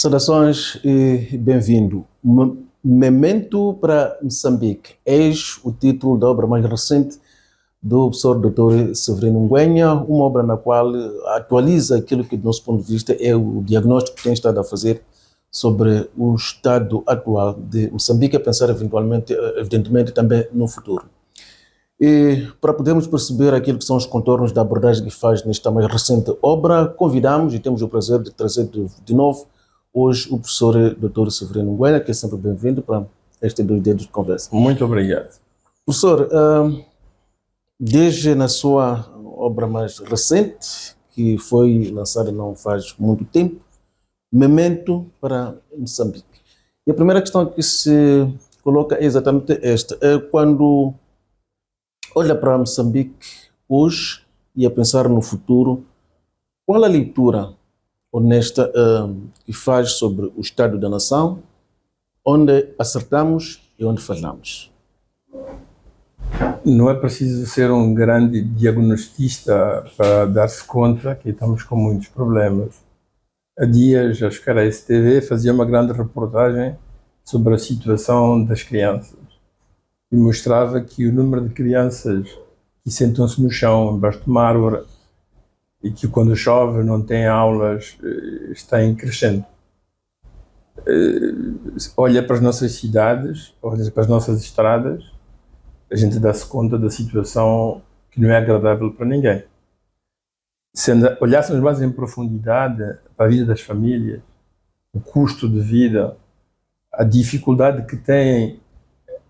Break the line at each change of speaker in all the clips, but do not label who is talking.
Saudações e bem-vindo. Memento para Moçambique. Eis o título da obra mais recente do professor Dr. Severino Ngwenya, uma obra na qual atualiza aquilo que, do nosso ponto de vista, é o diagnóstico que tem estado a fazer sobre o estado atual de Moçambique, a pensar evidentemente, também no futuro. E para podermos perceber aquilo que são os contornos da abordagem que faz nesta mais recente obra, convidamos e temos o prazer de trazer de novo hoje o professor Dr. Severino Ngwenya, que é sempre bem-vindo para estes 2 dedos de conversa.
Muito obrigado.
Professor, desde na sua obra mais recente, que foi lançada não faz muito tempo, Memento para Moçambique. E a primeira questão que se coloca é exatamente esta. É quando olha para Moçambique hoje e a pensar no futuro, qual a leitura honesta que faz sobre o estado da nação, onde acertamos e onde falhamos?
Não é preciso ser um grande diagnostista para dar-se conta que estamos com muitos problemas. Há dias, acho que era a STV, fazia uma grande reportagem sobre a situação das crianças e mostrava que o número de crianças que sentam-se no chão, embaixo de uma árvore, e que quando chove não têm aulas, está em crescendo. Olha para as nossas cidades, olha para as nossas estradas, a gente dá-se conta da situação que não é agradável para ninguém. Se olhássemos mais em profundidade para a vida das famílias, o custo de vida, a dificuldade que têm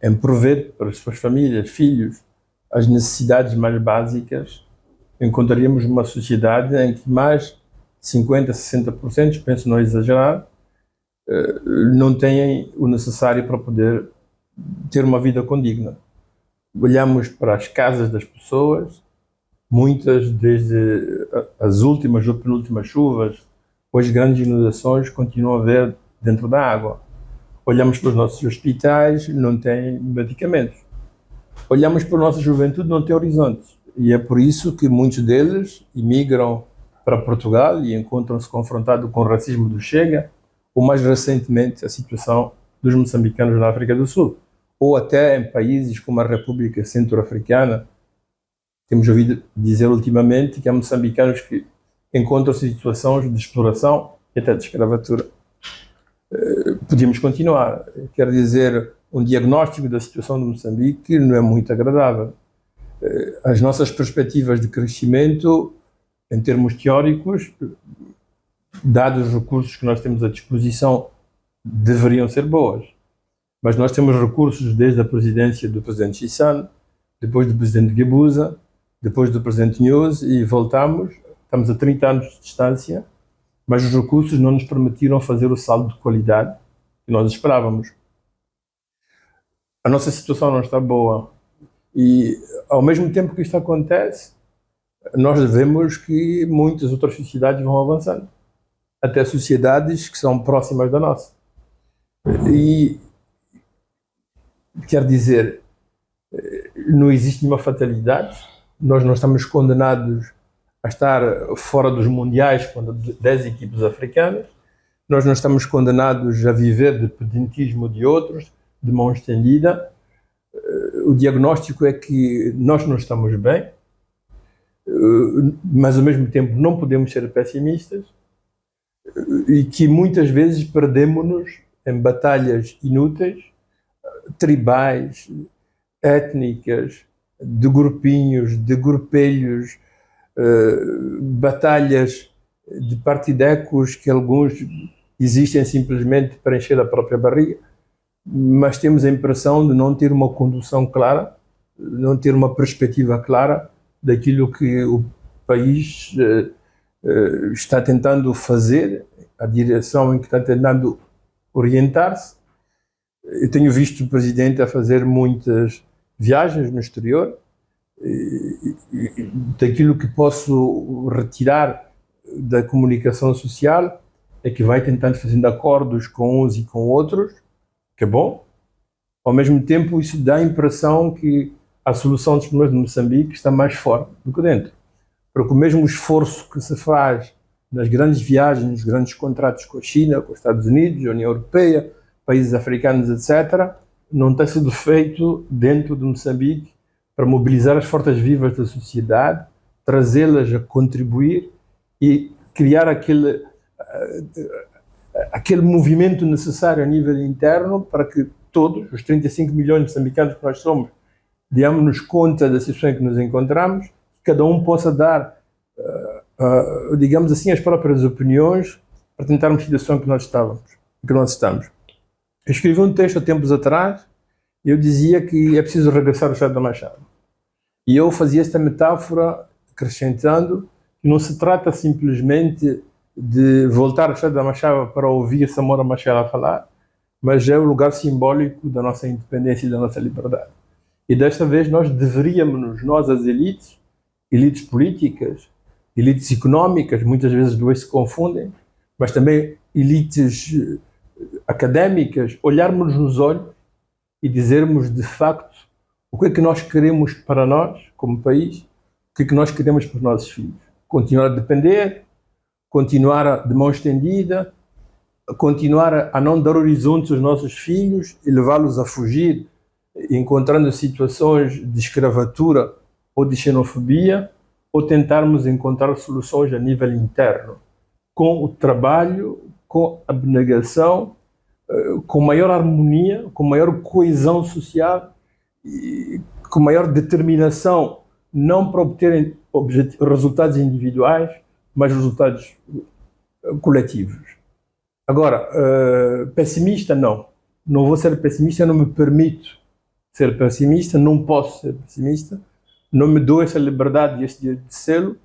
em prover para as suas famílias, filhos, as necessidades mais básicas, encontraríamos uma sociedade em que mais de 50%, 60%, penso não exagerar, não têm o necessário para poder ter uma vida condigna. Olhamos para as casas das pessoas, muitas, desde as últimas ou penúltimas chuvas, as grandes inundações, continuam a haver dentro da água. Olhamos para os nossos hospitais, não têm medicamentos. Olhamos para a nossa juventude, não tem horizontes. E é por isso que muitos deles imigram para Portugal e encontram-se confrontados com o racismo do Chega, ou mais recentemente a situação dos moçambicanos na África do Sul, ou até em países como a República Centro-Africana. Temos ouvido dizer ultimamente que há moçambicanos que encontram-se em situações de exploração e até de escravatura. Podíamos continuar. Quer dizer, um diagnóstico da situação de Moçambique não é muito agradável. As nossas perspectivas de crescimento, em termos teóricos, dados os recursos que nós temos à disposição, deveriam ser boas. Mas nós temos recursos desde a presidência do presidente Chissano, depois do presidente Guebuza, depois do presidente News, e estamos a 30 anos de distância, mas os recursos não nos permitiram fazer o saldo de qualidade que nós esperávamos. A nossa situação não está boa. E, ao mesmo tempo que isto acontece, nós vemos que muitas outras sociedades vão avançando, até sociedades que são próximas da nossa. E, quer dizer, não existe nenhuma fatalidade, nós não estamos condenados a estar fora dos mundiais quando 10 equipes africanas, nós não estamos condenados a viver de pedentismo de outros, de mão estendida. O diagnóstico é que nós não estamos bem, mas ao mesmo tempo não podemos ser pessimistas, e que muitas vezes perdemos-nos em batalhas inúteis, tribais, étnicas, de grupinhos, de grupelhos, batalhas de partidecos que alguns existem simplesmente para encher a própria barriga, mas temos a impressão de não ter uma condução clara, não ter uma perspectiva clara daquilo que o país está tentando fazer, a direção em que está tentando orientar-se. Eu tenho visto o presidente a fazer muitas viagens no exterior, daquilo que posso retirar da comunicação social é que vai tentando fazer acordos com uns e com outros, que é bom. Ao mesmo tempo, isso dá a impressão que a solução dos problemas de Moçambique está mais fora do que dentro. Porque o mesmo esforço que se faz nas grandes viagens, nos grandes contratos com a China, com os Estados Unidos, a União Europeia, países africanos, etc., não tem sido feito dentro de Moçambique para mobilizar as forças vivas da sociedade, trazê-las a contribuir e criar aquele movimento necessário a nível interno para que todos, os 35 milhões de moçambicanos que nós somos, demos-nos conta da situação em que nos encontramos, que cada um possa dar, digamos assim, as próprias opiniões para tentarmos a situação que nós estamos. Eu escrevi um texto há tempos atrás e eu dizia que é preciso regressar ao Estado da Machado. E eu fazia esta metáfora acrescentando que não se trata simplesmente de voltar ao Estado da Machado para ouvir Samora Machel falar, mas é o lugar simbólico da nossa independência e da nossa liberdade. E desta vez nós deveríamos, nós as elites políticas, elites económicas, muitas vezes duas se confundem, mas também elites académicas, olharmos nos olhos e dizermos de facto o que é que nós queremos para nós, como país, o que é que nós queremos para os nossos filhos. Continuar a depender, continuar de mão estendida, continuar a não dar horizontes aos nossos filhos e levá-los a fugir, encontrando situações de escravatura ou de xenofobia, ou tentarmos encontrar soluções a nível interno, com o trabalho, com a abnegação, com maior harmonia, com maior coesão social e com maior determinação, não para obterem resultados individuais, mas resultados coletivos. Agora, pessimista não vou ser pessimista, não me permito ser pessimista, não posso ser pessimista, não me dou essa liberdade e esse direito de sê-lo.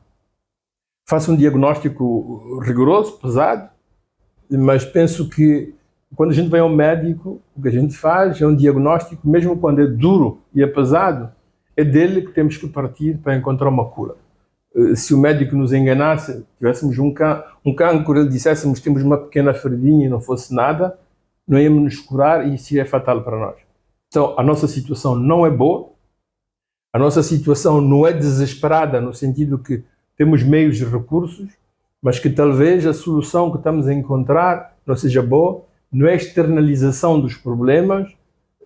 Faço um diagnóstico rigoroso, pesado, mas penso que quando a gente vai ao médico, o que a gente faz é um diagnóstico, mesmo quando é duro e é pesado, é dele que temos que partir para encontrar uma cura. Se o médico nos enganasse, tivéssemos um cancro, ele dissessemos que temos uma pequena feridinha e não fosse nada, não íamos nos curar e isso é fatal para nós. Então, a nossa situação não é boa, a nossa situação não é desesperada, no sentido que temos meios e recursos, mas que talvez a solução que estamos a encontrar não seja boa, não é externalização dos problemas,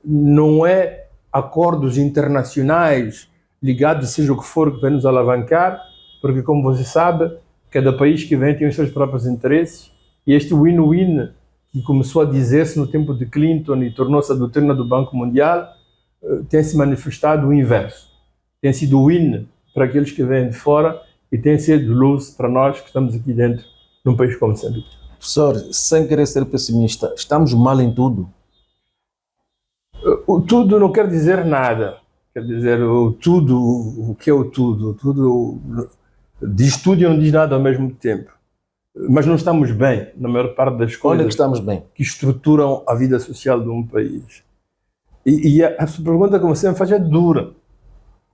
não é acordos internacionais ligados, seja o que for, que vai nos alavancar, porque, como você sabe, cada país que vem tem os seus próprios interesses, e este win-win que começou a dizer-se no tempo de Clinton e tornou-se a doutrina do Banco Mundial, tem se manifestado o inverso. Tem sido win para aqueles que vêm de fora e tem sido luz para nós que estamos aqui dentro, num país como Moçambique.
Professor, sem querer ser pessimista, estamos mal em tudo?
O tudo não quer dizer nada. Quer dizer, o tudo, o que é o tudo? O tudo diz tudo e não diz nada ao mesmo tempo. Mas não estamos bem na maior parte das coisas.
Onde é que estamos bem?
Que estruturam a vida social de um país. E a sua pergunta, como você me faz, é dura.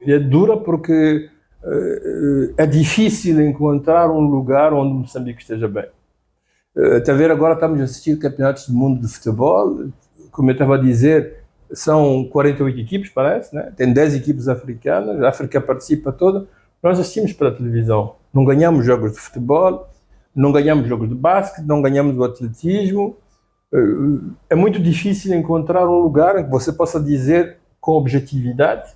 E é dura porque é difícil encontrar um lugar onde Moçambique esteja bem. Até ver agora estamos a assistir campeonatos do mundo de futebol, como eu estava a dizer, são 48 equipes, parece, né? Tem 10 equipes africanas, a África participa toda, nós assistimos pela televisão, não ganhamos jogos de futebol, não ganhamos jogos de basquete, não ganhamos o atletismo. É muito difícil encontrar um lugar em que você possa dizer com objetividade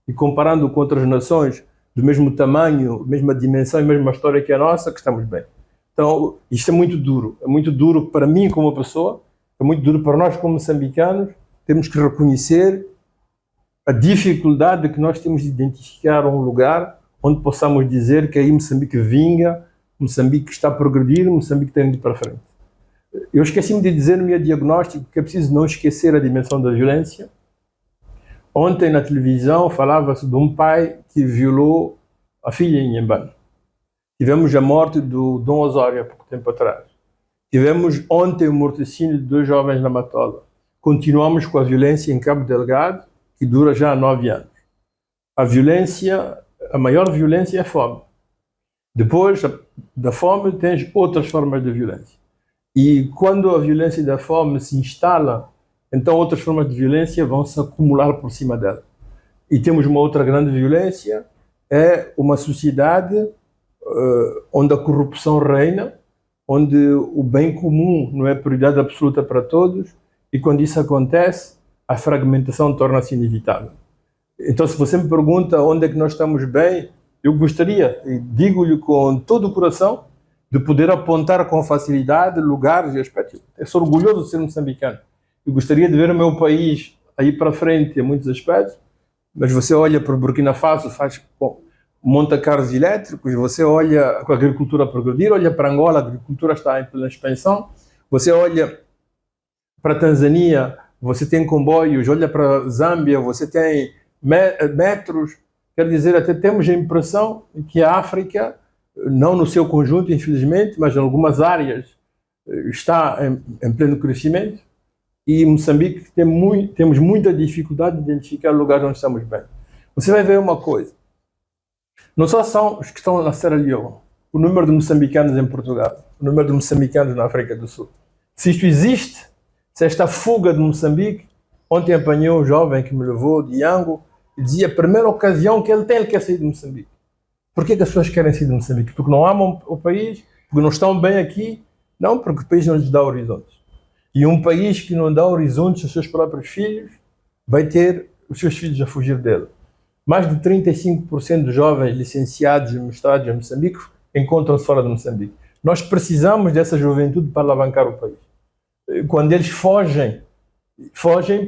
e comparando com outras nações do mesmo tamanho, mesma dimensão e mesma história que a nossa, que estamos bem. Então, isto é muito duro para mim como pessoa, é muito duro para nós como moçambicanos. Temos que reconhecer a dificuldade que nós temos de identificar um lugar onde possamos dizer que aí Moçambique vinga, Moçambique está a progredir, Moçambique está indo para frente. Eu esqueci-me de dizer no meu diagnóstico que é preciso não esquecer a dimensão da violência. Ontem na televisão falava-se de um pai que violou a filha em Inhambane. Tivemos a morte do Dom Osório há pouco tempo atrás. Tivemos ontem o morticínio de 2 jovens na Matola. Continuamos com a violência em Cabo Delgado, que dura já há 9 anos. A maior violência é a fome. Depois da fome tens outras formas de violência. E quando a violência da fome se instala, então outras formas de violência vão se acumular por cima dela. E temos uma outra grande violência, é uma sociedade onde a corrupção reina, onde o bem comum não é prioridade absoluta para todos, e quando isso acontece, a fragmentação torna-se inevitável. Então, se você me pergunta onde é que nós estamos bem, eu gostaria, e digo-lhe com todo o coração, de poder apontar com facilidade lugares e aspectos. Eu sou orgulhoso de ser moçambicano. Eu gostaria de ver o meu país aí para frente em muitos aspectos, mas você olha para o Burkina Faso, monta carros elétricos, você olha a agricultura a progredir, olha para Angola, a agricultura está em plena expansão, você olha para a Tanzânia, você tem comboios, olha para a Zâmbia, você tem metros, quer dizer, até temos a impressão que a África, não no seu conjunto, infelizmente, mas em algumas áreas, está em pleno crescimento, e Moçambique temos muita dificuldade de identificar lugares onde estamos bem. Você vai ver uma coisa, não só são os que estão na Serra Leoa, o número de moçambicanos em Portugal, o número de moçambicanos na África do Sul. Se isto existe, se esta fuga de Moçambique, ontem apanhei um jovem que me levou de Yango e dizia, a primeira ocasião que ele tem, ele quer sair de Moçambique. Por que as pessoas querem sair de Moçambique? Porque não amam o país? Porque não estão bem aqui? Não, porque o país não lhes dá horizontes. E um país que não dá horizontes aos seus próprios filhos, vai ter os seus filhos a fugir dele. Mais de 35% dos jovens licenciados e mestrados em Moçambique encontram-se fora de Moçambique. Nós precisamos dessa juventude para alavancar o país. Quando eles fogem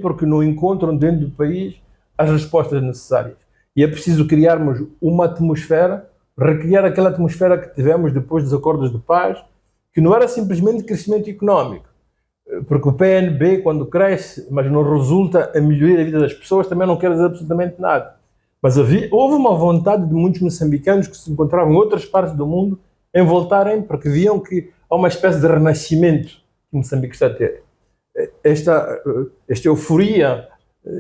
porque não encontram dentro do país as respostas necessárias. E é preciso criarmos uma atmosfera, recriar aquela atmosfera que tivemos depois dos acordos de paz, que não era simplesmente crescimento económico, porque o PNB, quando cresce, mas não resulta em melhoria da vida das pessoas, também não quer dizer absolutamente nada. Mas houve uma vontade de muitos moçambicanos que se encontravam em outras partes do mundo em voltarem, porque viam que há uma espécie de renascimento que Moçambique está a ter. Esta euforia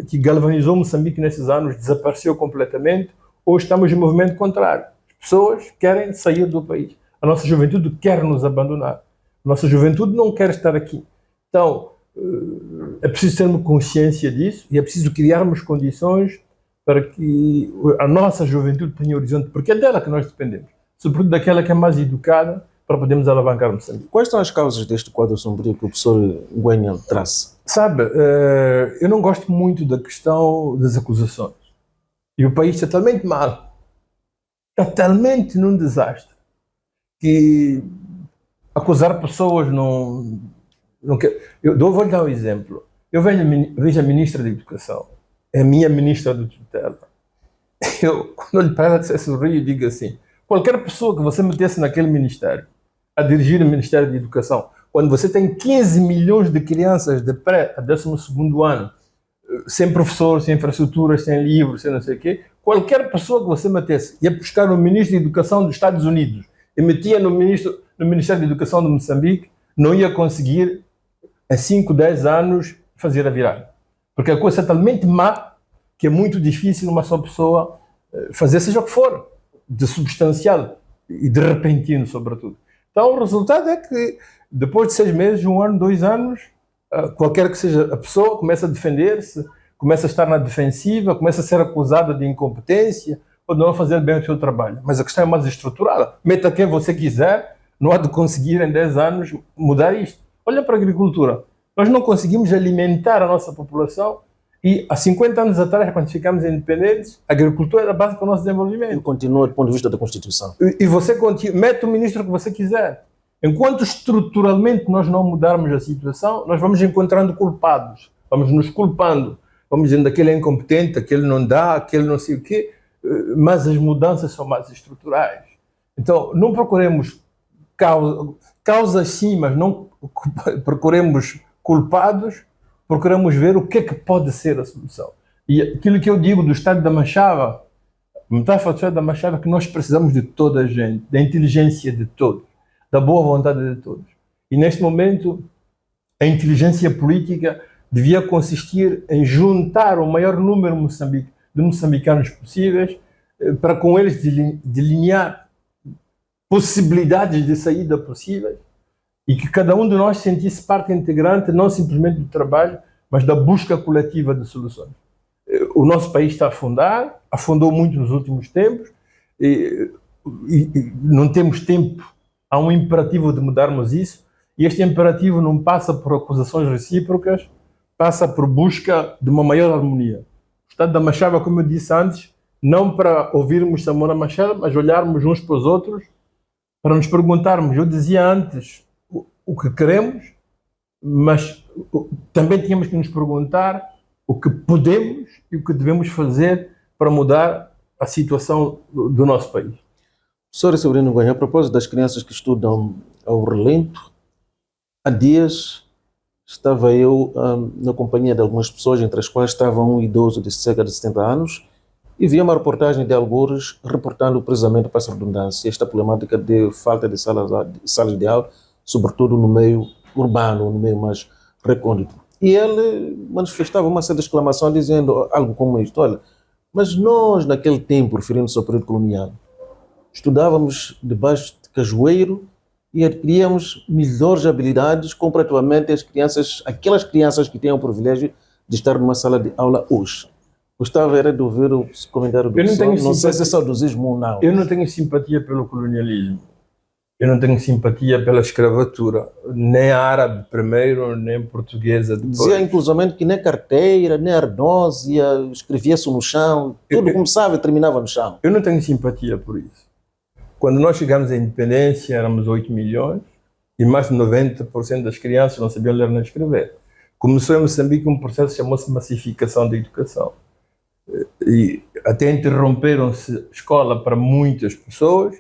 que galvanizou Moçambique nesses anos desapareceu completamente. Hoje estamos em movimento contrário. As pessoas querem sair do país. A nossa juventude quer nos abandonar. A nossa juventude não quer estar aqui. Então, é preciso termos consciência disso e é preciso criarmos condições para que a nossa juventude tenha horizonte, porque é dela que nós dependemos, sobretudo daquela que é mais educada, para podermos alavancar Moçambique.
Quais são as causas deste quadro sombrio que o professor Ngwenya traça?
Sabe, eu não gosto muito da questão das acusações. E o país está talmente mal, está talmente num desastre, que acusar pessoas não quer. Vou-lhe dar um exemplo. Eu vejo a ministra da Educação, é a minha ministra de tutela. Quando olho para ela, se sorrio e digo assim, qualquer pessoa que você metesse naquele ministério, a dirigir o Ministério da Educação, quando você tem 15 milhões de crianças de pré a 12º ano, sem professores, sem infraestruturas, sem livros, sem não sei o quê, qualquer pessoa que você metesse ia buscar o ministro da Educação dos Estados Unidos e metia no Ministério da Educação de Moçambique, não ia conseguir, em 5, 10 anos, fazer a virada. Porque a coisa é talmente má que é muito difícil uma só pessoa fazer seja o que for, de substancial e de repentino, sobretudo. Então, o resultado é que, depois de 6 meses, 1 ano, 2 anos, qualquer que seja a pessoa, começa a defender-se, começa a estar na defensiva, começa a ser acusada de incompetência ou de não fazer bem o seu trabalho. Mas a questão é mais estruturada. Meta quem você quiser, não há de conseguir em 10 anos mudar isto. Olha para a agricultura. Nós não conseguimos alimentar a nossa população e há 50 anos atrás, quando ficamos independentes, a agricultura era a base para o nosso desenvolvimento.
E continua do ponto de vista da Constituição.
E você mete o ministro que você quiser. Enquanto estruturalmente nós não mudarmos a situação, nós vamos encontrando culpados, vamos nos culpando, vamos dizendo aquele é incompetente, aquele não dá, aquele não sei o quê, mas as mudanças são mais estruturais. Então, não procuremos causas sim, mas não procuremos culpados, procuramos ver o que é que pode ser a solução. E aquilo que eu digo do Estado da Machava, a metáfora do Estado da Machava é que nós precisamos de toda a gente, da inteligência de todos, da boa vontade de todos. E neste momento, a inteligência política devia consistir em juntar o maior número de moçambicanos possíveis para com eles delinear possibilidades de saída possíveis e que cada um de nós sentisse parte integrante não simplesmente do trabalho, mas da busca coletiva de soluções. O nosso país está a afundar, afundou muito nos últimos tempos e não temos tempo há um imperativo de mudarmos isso, e este imperativo não passa por acusações recíprocas, passa por busca de uma maior harmonia. O Estado da Machaba, como eu disse antes, não para ouvirmos Samora Machel, mas olharmos uns para os outros, para nos perguntarmos, eu dizia antes o que queremos, mas também tínhamos que nos perguntar o que podemos e o que devemos fazer para mudar a situação do nosso país.
Professor Severino Ngwenha, a propósito das crianças que estudam ao relento, há dias estava eu na companhia de algumas pessoas, entre as quais estava um idoso de cerca de 70 anos, e vi uma reportagem de algures reportando precisamente, para essa redundância, esta problemática de falta de salas de aula, sobretudo no meio urbano, no meio mais recôndito. E ele manifestava uma certa exclamação dizendo algo como isto: olha, mas nós naquele tempo, referindo-se ao período colonial, estudávamos debaixo de cajueiro e adquiríamos melhores habilidades comparativamente às crianças, aquelas crianças que têm o privilégio de estar numa sala de aula hoje. Gostava era de ouvir o comentário do professor. Não sei se é saudosismo ou não.
Eu não tenho simpatia pelo colonialismo. Eu não tenho simpatia pela escravatura, nem árabe primeiro, nem portuguesa depois.
Dizia inclusivamente que nem carteira, nem ardósia, escrevia-se no chão, tudo começava e terminava no chão.
Eu não tenho simpatia por isso. Quando nós chegamos à independência, éramos 8 milhões e mais de 90% das crianças não sabiam ler nem escrever. Começou em Moçambique um processo que chamou-se massificação da educação. E até interromperam-se escola para muitas pessoas,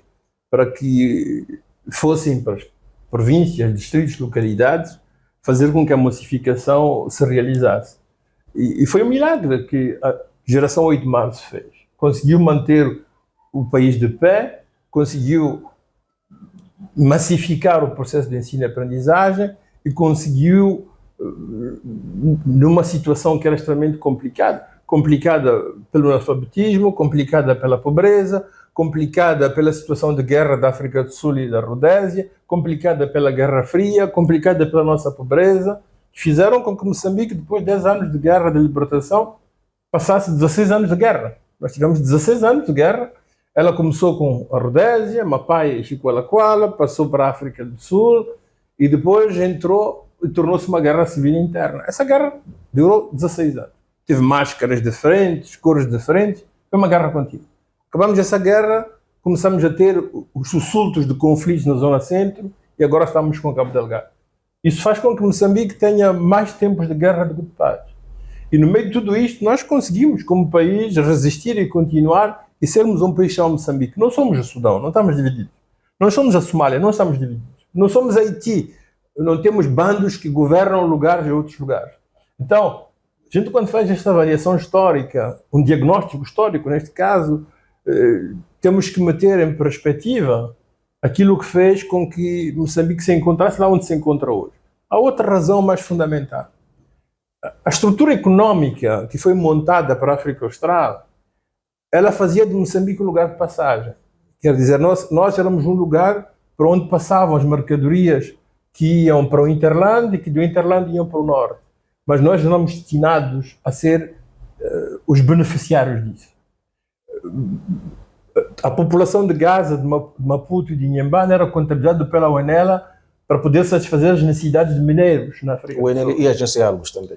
para que fossem para as províncias, distritos, localidades, fazer com que a massificação se realizasse. E foi um milagre que a geração 8 de março fez. Conseguiu manter o país de pé, conseguiu massificar o processo de ensino e aprendizagem e conseguiu, numa situação que era extremamente complicada pelo analfabetismo, complicada pela pobreza, complicada pela situação de guerra da África do Sul e da Rodésia, complicada pela Guerra Fria, complicada pela nossa pobreza, fizeram com que Moçambique, depois de 10 anos de guerra de libertação, passasse 16 anos de guerra. Nós tivemos 16 anos de guerra. Ela começou com a Rodésia, Mapai e Chiqualaquala, passou para a África do Sul e depois entrou e tornou-se uma guerra civil interna. Essa guerra durou 16 anos. Teve máscaras diferentes, cores diferentes, foi uma guerra contínua. Acabamos essa guerra, começamos a ter os sussultos de conflitos na zona centro e agora estamos com Cabo Delgado. Isso faz com que Moçambique tenha mais tempos de guerra do que de paz. E no meio de tudo isto, nós conseguimos, como país, resistir e continuar e sermos um país chamado Moçambique. Não somos o Sudão, não estamos divididos. Não somos a Somália, não estamos divididos. Não somos Haiti, não temos bandos que governam lugares e outros lugares. Então, a gente quando faz esta avaliação histórica, um diagnóstico histórico, neste caso, temos que meter em perspectiva aquilo que fez com que Moçambique se encontrasse lá onde se encontra hoje. Há outra razão mais fundamental. A estrutura económica que foi montada para a África Austral, ela fazia de Moçambique um lugar de passagem. Quer dizer, nós éramos um lugar para onde passavam as mercadorias que iam para o Interland e que do Interland iam para o Norte. Mas nós éramos destinados a ser os beneficiários disso. A população de Gaza, de Maputo e de Inhambane era contabilizada pela UNELA para poder satisfazer as necessidades de mineiros na África do Sul.
E a Agência Argos também.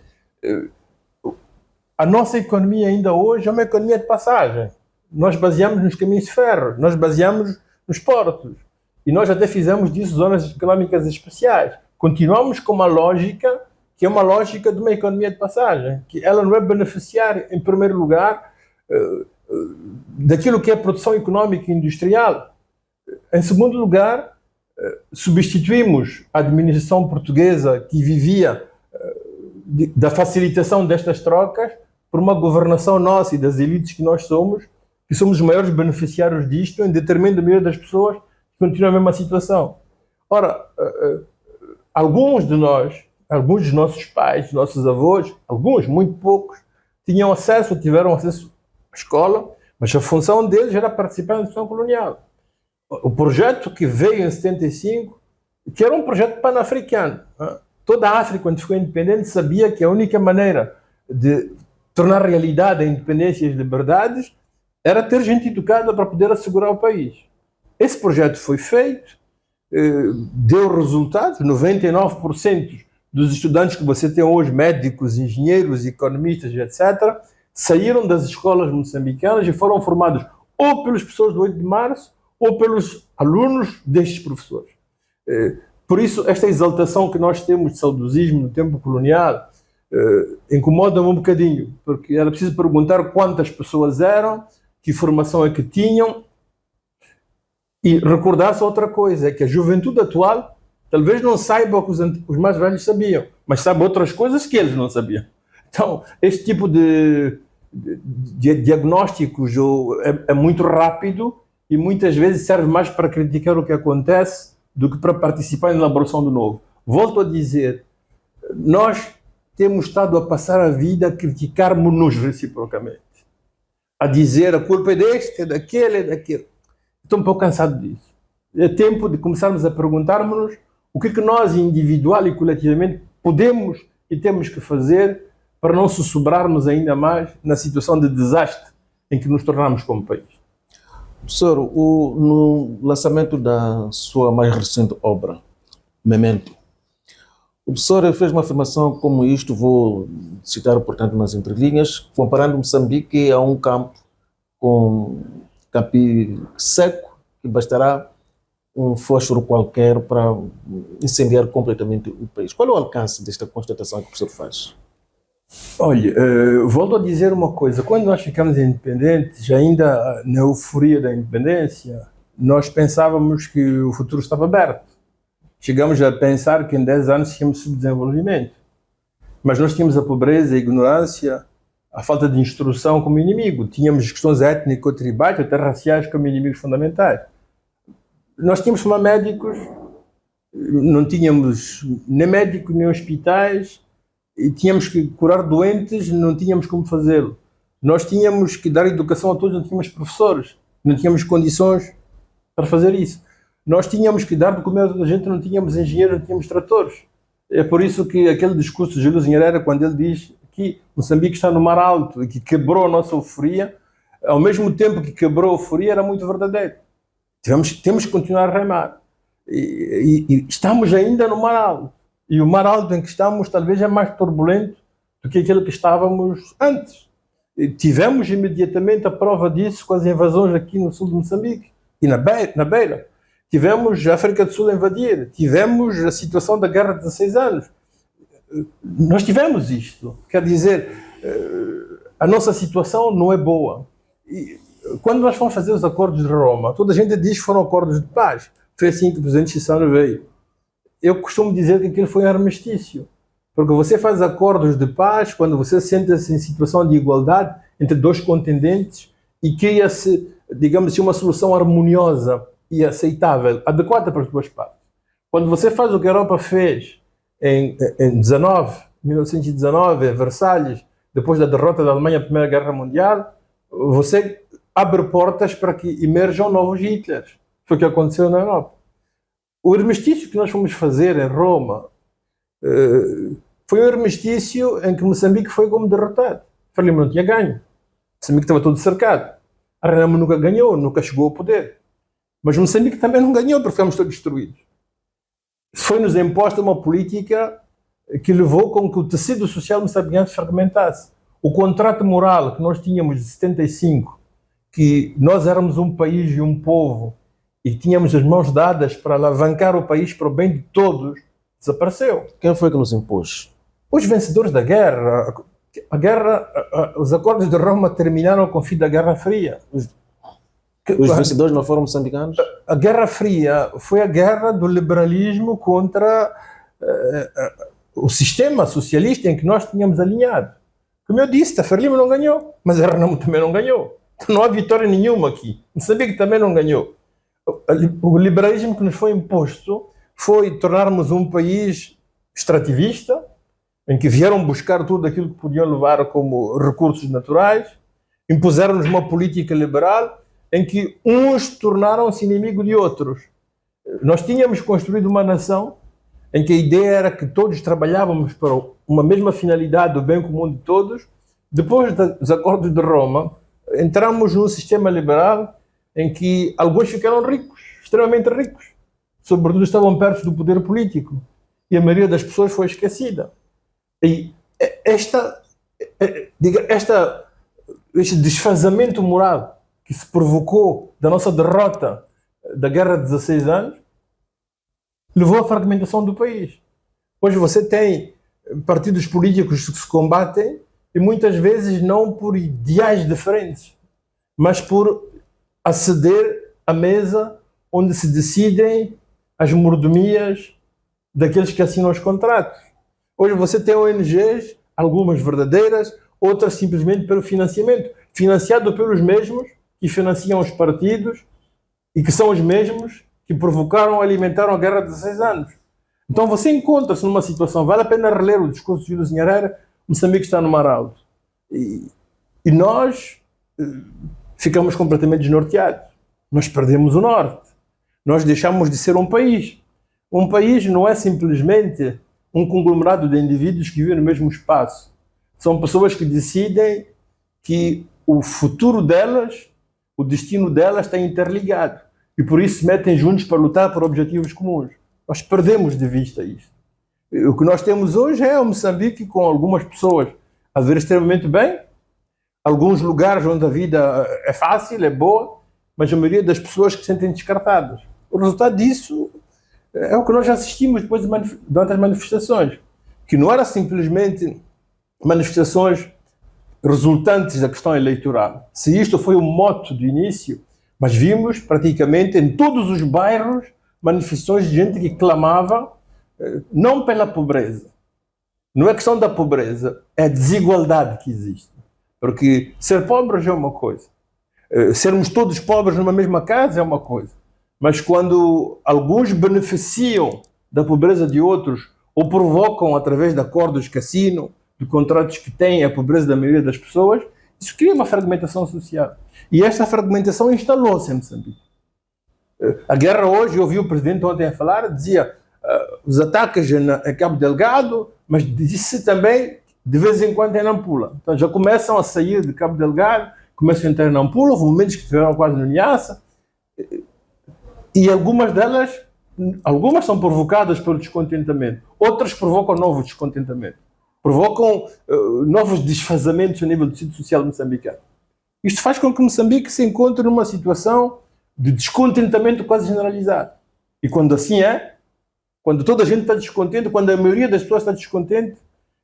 A nossa economia ainda hoje é uma economia de passagem. Nós baseamos nos caminhos de ferro, nós baseamos nos portos. E nós até fizemos disso zonas económicas especiais. Continuamos com uma lógica que é uma lógica de uma economia de passagem, que ela não é beneficiar, em primeiro lugar, daquilo que é a produção económica e industrial. Em segundo lugar, substituímos a administração portuguesa que vivia da facilitação destas trocas por uma governação nossa e das elites que nós somos, que somos os maiores beneficiários disto, em detrimento da maioria das pessoas que continuam a mesma situação. Ora, alguns dos nossos pais, dos nossos avós, alguns, muito poucos, tiveram acesso à escola, mas a função deles era participar da instituição colonial. O projeto que veio em 75, que era um projeto pan-africano. Toda a África, quando ficou independente, sabia que a única maneira de tornar realidade a independência e as liberdades era ter gente educada para poder assegurar o país. Esse projeto foi feito, deu resultados. 99% dos estudantes que você tem hoje, médicos, engenheiros, economistas, etc., saíram das escolas moçambicanas e foram formados ou pelas pessoas do 8 de março ou pelos alunos destes professores. Por isso, esta exaltação que nós temos de saudosismo no tempo colonial incomoda-me um bocadinho, porque era preciso perguntar quantas pessoas eram, que formação é que tinham, e recordar-se outra coisa, é que a juventude atual talvez não saiba o que os mais velhos sabiam, mas sabe outras coisas que eles não sabiam. Então, este tipo de diagnósticos é muito rápido e muitas vezes serve mais para criticar o que acontece do que para participar na elaboração do novo. Volto a dizer, nós temos estado a passar a vida a criticarmos-nos reciprocamente, a dizer a culpa é deste, é daquele, é daquele. Estou um pouco cansado disso. É tempo de começarmos a perguntarmos-nos o que nós, individual e coletivamente, podemos e temos que fazer para não sussurrarmos ainda mais na situação de desastre em que nos tornamos como país.
Professor, no lançamento da sua mais recente obra, Memento, o professor fez uma afirmação como isto, vou citar, portanto, nas entrelinhas, comparando Moçambique a um campo com capim seco, que bastará um fósforo qualquer para incendiar completamente o país. Qual é o alcance desta constatação que o professor faz?
Olha, volto a dizer uma coisa. Quando nós ficamos independentes, ainda na euforia da independência, nós pensávamos que o futuro estava aberto. Chegamos a pensar que em 10 anos tínhamos subdesenvolvimento. Mas nós tínhamos a pobreza, a ignorância, a falta de instrução como inimigo. Tínhamos questões étnico-tribais, até raciais, como inimigos fundamentais. Nós tínhamos que formar médicos, não tínhamos nem médicos, nem hospitais, e tínhamos que curar doentes, não tínhamos como fazê-lo. Nós tínhamos que dar educação a todos, não tínhamos professores, não tínhamos condições para fazer isso. Nós tínhamos que dar de comer a toda a gente, não tínhamos engenheiros, não tínhamos tratores. É por isso que aquele discurso de Júlio Nyerere, quando ele diz que Moçambique está no mar alto e que quebrou a nossa euforia, ao mesmo tempo que quebrou a euforia, era muito verdadeiro. Temos que continuar a remar. E estamos ainda no mar alto. E o mar alto em que estamos talvez é mais turbulento do que aquele que estávamos antes. E tivemos imediatamente a prova disso com as invasões aqui no sul de Moçambique e na beira. Tivemos a África do Sul a invadir. Tivemos a situação da guerra de 16 anos. Nós tivemos isto. Quer dizer, a nossa situação não é boa. E quando nós fomos fazer os acordos de Roma, toda a gente diz que foram acordos de paz. Foi assim que o presidente Chissano veio. Eu costumo dizer que aquilo foi um armistício. Porque você faz acordos de paz quando você senta-se em situação de igualdade entre dois contendentes e cria-se, digamos assim, uma solução harmoniosa e aceitável, adequada para as duas partes. Quando você faz o que a Europa fez em 1919, em Versalhes, depois da derrota da Alemanha na Primeira Guerra Mundial, você abre portas para que emerjam novos Hitlers. Foi o que aconteceu na Europa. O armistício que nós fomos fazer em Roma foi um armistício em que Moçambique foi como derrotado. Frelimo não tinha ganho. Moçambique estava todo cercado. A Renamo nunca ganhou, nunca chegou ao poder. Mas Moçambique também não ganhou porque ficamos todos destruídos. Foi-nos imposta uma política que levou com que o tecido social moçambicano se fragmentasse. O contrato moral que nós tínhamos de 75, que nós éramos um país e um povo e tínhamos as mãos dadas para alavancar o país para o bem de todos, desapareceu.
Quem foi que nos impôs?
Os vencedores da guerra. Os acordos de Roma terminaram com o fim da Guerra Fria.
Os vencedores não foram moçambicanos?
A Guerra Fria foi a guerra do liberalismo contra o sistema socialista em que nós tínhamos alinhado. Como eu disse, a Frelimo não ganhou, mas a Renamo também não ganhou. Não há vitória nenhuma aqui. Moçambique também não ganhou. O liberalismo que nos foi imposto foi tornarmos um país extrativista, em que vieram buscar tudo aquilo que podiam levar como recursos naturais, impuseram-nos uma política liberal em que uns tornaram-se inimigo de outros. Nós tínhamos construído uma nação em que a ideia era que todos trabalhávamos para uma mesma finalidade, o bem comum de todos. Depois dos acordos de Roma, entramos num sistema liberal em que alguns ficaram ricos, extremamente ricos. sobretudo, estavam perto do poder político. E a maioria das pessoas foi esquecida. E este desfazamento moral que se provocou da nossa derrota da Guerra de 16 anos levou à fragmentação do país. Hoje você tem partidos políticos que se combatem e muitas vezes não por ideais diferentes, mas por aceder à mesa onde se decidem as mordomias daqueles que assinam os contratos. Hoje você tem ONGs, algumas verdadeiras, outras simplesmente pelo financiamento, financiado pelos mesmos que financiam os partidos e que são os mesmos que provocaram, alimentaram a guerra de 16 anos. Então você encontra-se numa situação, vale a pena reler o discurso de Júlio Nyerere, Moçambique está no mar alto. E nós ficamos completamente desnorteados. Nós perdemos o norte. Nós deixamos de ser um país. Um país não é simplesmente um conglomerado de indivíduos que vivem no mesmo espaço. São pessoas que decidem que o futuro delas, o destino delas está interligado. E por isso se metem juntos para lutar por objetivos comuns. Nós perdemos de vista isto. O que nós temos hoje é o Moçambique com algumas pessoas a ver extremamente bem, alguns lugares onde a vida é fácil, é boa, mas a maioria das pessoas que se sentem descartadas. O resultado disso é o que nós já assistimos depois de outras manifestações, que não era simplesmente manifestações resultantes da questão eleitoral. Se isto foi o mote do início, mas vimos praticamente em todos os bairros manifestações de gente que clamava não pela pobreza. Não é questão da pobreza, é a desigualdade que existe. Porque ser pobre já é uma coisa. Sermos todos pobres numa mesma casa é uma coisa. Mas quando alguns beneficiam da pobreza de outros ou provocam através de acordos de cassino, de contratos que têm a pobreza da maioria das pessoas, isso cria uma fragmentação social. E esta fragmentação instalou-se em Moçambique. A guerra hoje, eu ouvi o presidente ontem a falar, dizia os ataques em Cabo Delgado, mas disse também de vez em quando em Nampula. Então já começam a sair de Cabo Delgado, começam a entrar em Nampula, houve momentos que estiveram quase no Niassa, e algumas são provocadas pelo descontentamento, outras provocam novo descontentamento, provocam novos desfazamentos a nível do tecido social moçambicano. Isto faz com que Moçambique se encontre numa situação de descontentamento quase generalizado. E quando assim é, quando toda a gente está descontente, quando a maioria das pessoas está descontente,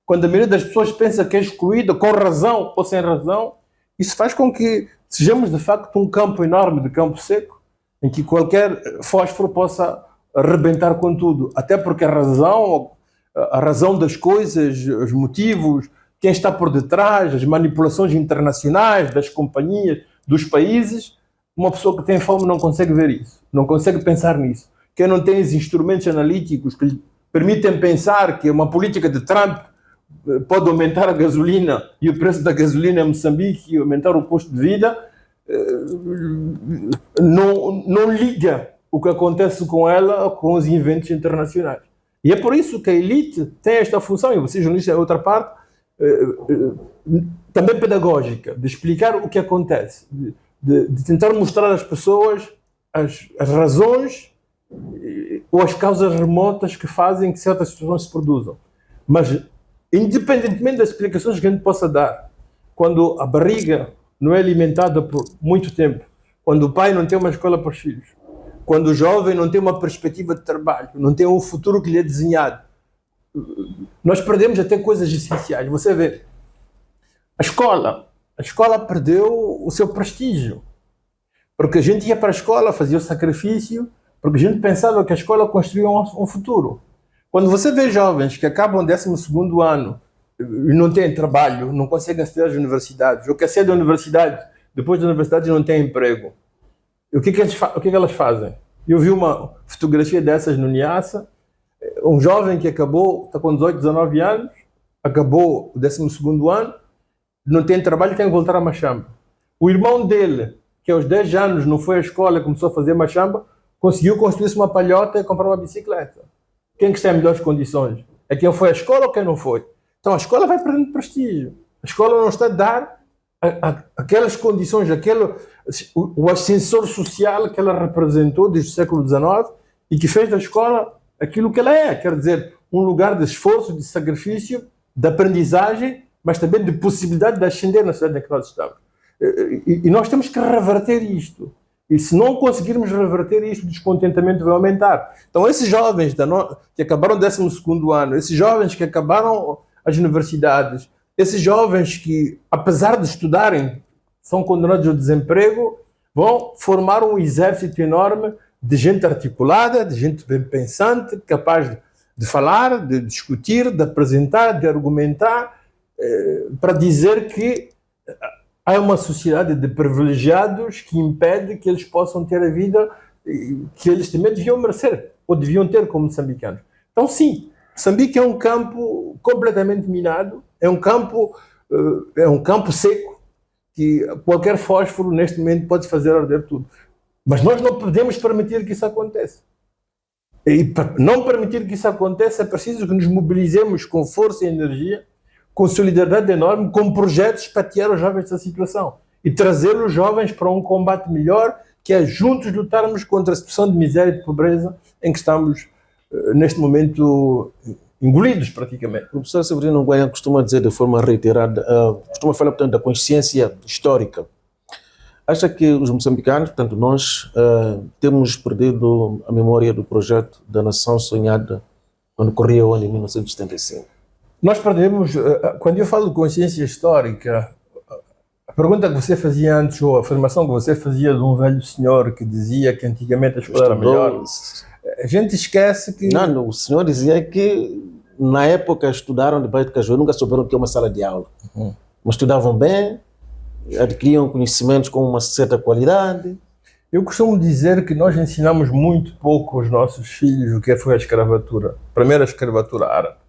quando a maioria das pessoas pensa que é excluída, com razão ou sem razão, isso faz com que sejamos de facto um campo enorme de campo seco, em que qualquer fósforo possa arrebentar com tudo. Até porque a razão das coisas, os motivos, quem está por detrás, as manipulações internacionais das companhias, dos países, uma pessoa que tem fome não consegue ver isso, não consegue pensar nisso. Quem não tem os instrumentos analíticos que lhe permitem pensar que uma política de Trump pode aumentar a gasolina e o preço da gasolina em Moçambique e aumentar o custo de vida, não liga o que acontece com ela com os eventos internacionais. E é por isso que a elite tem esta função, e você, jornalista, é outra parte, também pedagógica, de explicar o que acontece, de tentar mostrar às pessoas as razões ou as causas remotas que fazem que certas situações se produzam. Mas, independentemente das explicações que a gente possa dar, quando a barriga não é alimentada por muito tempo, quando o pai não tem uma escola para os filhos, quando o jovem não tem uma perspectiva de trabalho, não tem um futuro que lhe é desenhado, nós perdemos até coisas essenciais. Você vê, a escola perdeu o seu prestígio, porque a gente ia para a escola, fazia o sacrifício, porque a gente pensava que a escola construía um futuro. Quando você vê jovens que acabam o 12º ano e não têm trabalho, não conseguem aceder às universidades, ou que acedem à universidade, depois da universidade não têm emprego, o que elas fazem? Eu vi uma fotografia dessas no Niassa, um jovem que acabou, está com 18, 19 anos, acabou o 12º ano, não tem trabalho e tem que voltar a Machamba. O irmão dele, que aos 10 anos não foi à escola e começou a fazer Machamba, conseguiu construir-se uma palhota e comprar uma bicicleta. Quem que está em melhores condições? É quem foi à escola ou quem não foi? Então a escola vai perdendo prestígio. A escola não está a dar aquelas condições, o ascensor social que ela representou desde o século XIX e que fez da escola aquilo que ela é, quer dizer, um lugar de esforço, de sacrifício, de aprendizagem, mas também de possibilidade de ascender na cidade em que nós estamos. E nós temos que reverter isto. E se não conseguirmos reverter isto, o descontentamento vai aumentar. Então, esses jovens que acabaram o 12º ano, esses jovens que acabaram as universidades, esses jovens que, apesar de estudarem, são condenados ao desemprego, vão formar um exército enorme de gente articulada, de gente bem pensante, capaz de falar, de discutir, de apresentar, de argumentar, para dizer que há uma sociedade de privilegiados que impede que eles possam ter a vida que eles também deviam merecer, ou deviam ter como moçambicanos. Então, sim, Moçambique é um campo completamente minado, é um campo seco, que qualquer fósforo, neste momento, pode fazer arder tudo. Mas nós não podemos permitir que isso aconteça. E para não permitir que isso aconteça, é preciso que nos mobilizemos com força e energia, com solidariedade enorme, com projetos para tirar os jovens dessa situação e trazer os jovens para um combate melhor, que é juntos lutarmos contra a situação de miséria e de pobreza em que estamos, neste momento, engolidos praticamente.
O professor Severino Nguyen costuma dizer de forma reiterada, costuma falar, portanto, da consciência histórica. Acha que os moçambicanos, portanto nós, temos perdido a memória do projeto da nação sonhada quando corria o ano de 1975?
Nós perdemos, quando eu falo de consciência histórica, a pergunta que você fazia antes, ou a afirmação que você fazia de um velho senhor que dizia que antigamente a escola era melhor, a gente esquece que...
Não, o senhor dizia que na época estudaram debaixo de cajueiro, nunca souberam o que é uma sala de aula. Mas estudavam bem, adquiriam conhecimentos com uma certa qualidade.
Eu costumo dizer que nós ensinamos muito pouco aos nossos filhos o que foi a escravatura, a primeira escravatura árabe.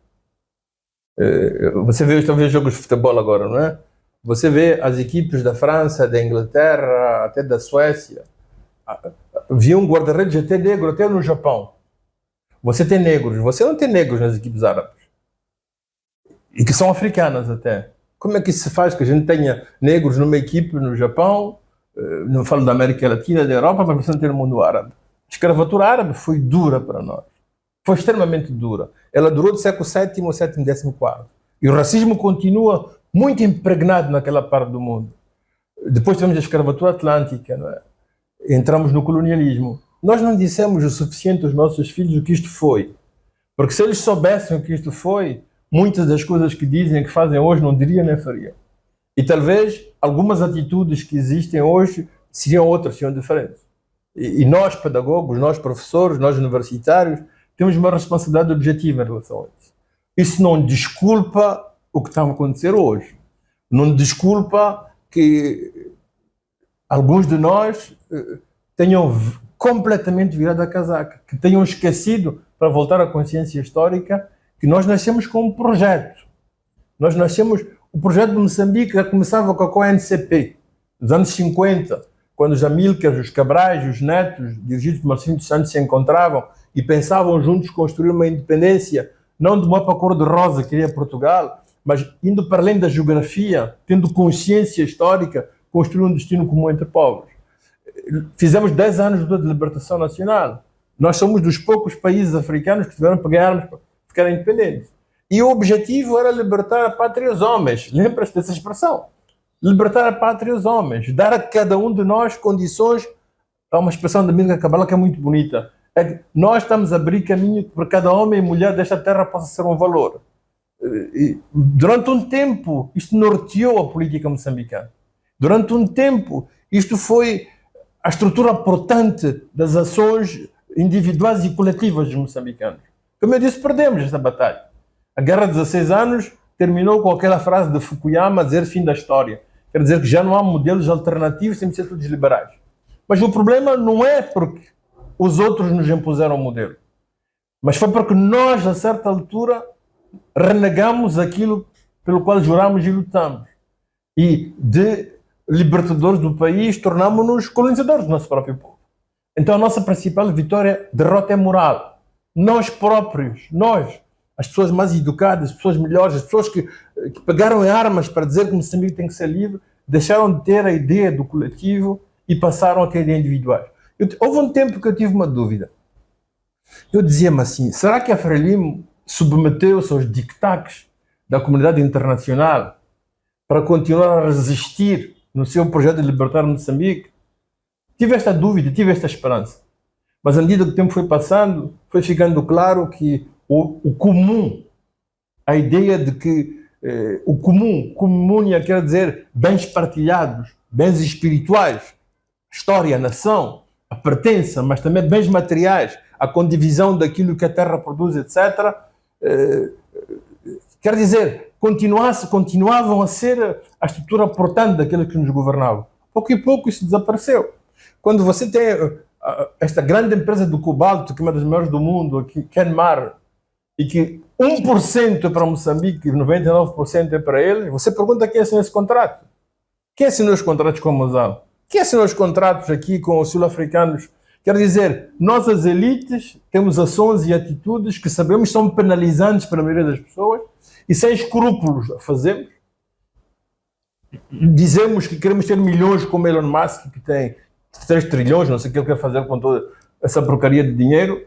Você vê talvez jogos de futebol agora, não é? Você vê as equipes da França, da Inglaterra, até da Suécia. Havia um guarda-redes até negro, até no Japão. Você tem negros, você não tem negros nas equipes árabes. E que são africanas até. Como é que isso se faz que a gente tenha negros numa equipe no Japão, não falo da América Latina, da Europa, mas você não tem no mundo árabe? A escravatura árabe foi dura para nós. Foi extremamente dura. Ela durou do século VII ao século XIV. E o racismo continua muito impregnado naquela parte do mundo. Depois tivemos a escravatura atlântica, não é? Entramos no colonialismo. Nós não dissemos o suficiente aos nossos filhos o que isto foi. Porque se eles soubessem o que isto foi, muitas das coisas que dizem e que fazem hoje não diriam nem fariam. E talvez algumas atitudes que existem hoje seriam outras, seriam diferentes. E nós, pedagogos, nós, professores, nós, universitários, temos uma responsabilidade objetiva em relação a isso. Isso não desculpa o que está a acontecer hoje. Não desculpa que alguns de nós tenham completamente virado a casaca, que tenham esquecido, para voltar à consciência histórica, que nós nascemos com um projeto. Nós nascemos... O projeto de Moçambique já começava com a CONCP, nos anos 50, quando os Amílcares, os Cabrais, os netos, dirigidos por Marcinho dos Santos, se encontravam e pensavam juntos construir uma independência, não de mapa cor-de-rosa, que queria Portugal, mas indo para além da geografia, tendo consciência histórica, construir um destino comum entre povos. Fizemos 10 anos de luta de libertação nacional. Nós somos dos poucos países africanos que tiveram para ganhar armas para ficarem independentes. E o objetivo era libertar a pátria e os homens. Lembra-se dessa expressão? Libertar a pátria e os homens. Dar a cada um de nós condições. Há uma expressão da Mílcar Cabral que é muito bonita. É que nós estamos a abrir caminho para cada homem e mulher desta terra possa ser um valor. E durante um tempo, isto norteou a política moçambicana. Durante um tempo, isto foi a estrutura portante das ações individuais e coletivas dos moçambicanos. Como eu disse, perdemos esta batalha. A Guerra de 16 anos terminou com aquela frase de Fukuyama a dizer fim da história. Quer dizer que já não há modelos alternativos, temos de ser todos liberais. Mas o problema não é porque os outros nos impuseram o modelo, mas foi porque nós, a certa altura, renegamos aquilo pelo qual juramos e lutamos. E de libertadores do país, tornámos-nos colonizadores do nosso próprio povo. Então a nossa principal derrota é moral. Nós próprios, nós, as pessoas mais educadas, as pessoas melhores, as pessoas que pegaram armas para dizer que Moçambique tem que ser livre, deixaram de ter a ideia do coletivo e passaram a ter ideias individuais. Houve um tempo que eu tive uma dúvida. Eu dizia-me assim, será que a Frelimo submeteu-se aos dictates da comunidade internacional para continuar a resistir no seu projeto de libertar Moçambique? Tive esta dúvida, tive esta esperança. Mas à medida que o tempo foi passando, foi ficando claro que o comum, a ideia de que o comunia quer dizer bens partilhados, bens espirituais, história, nação, a pertença, mas também bens materiais, a condivisão daquilo que a terra produz, etc. Quer dizer, continuavam a ser a estrutura portante daquilo que nos governava. Pouco e pouco isso desapareceu. Quando você tem esta grande empresa do cobalto, que é uma das maiores do mundo, aqui, Kenmar, e que 1% é para Moçambique e 99% é para eles, você pergunta quem assinou esse contrato? Quem assinou os contratos com a Mozambique? Quem assinou os contratos aqui com os sul-africanos? Quer dizer, nós as elites temos ações e atitudes que sabemos são penalizantes para a maioria das pessoas e sem escrúpulos fazemos. Dizemos que queremos ter milhões como Elon Musk, que tem 3 trilhões, não sei o que ele quer fazer com toda essa porcaria de dinheiro,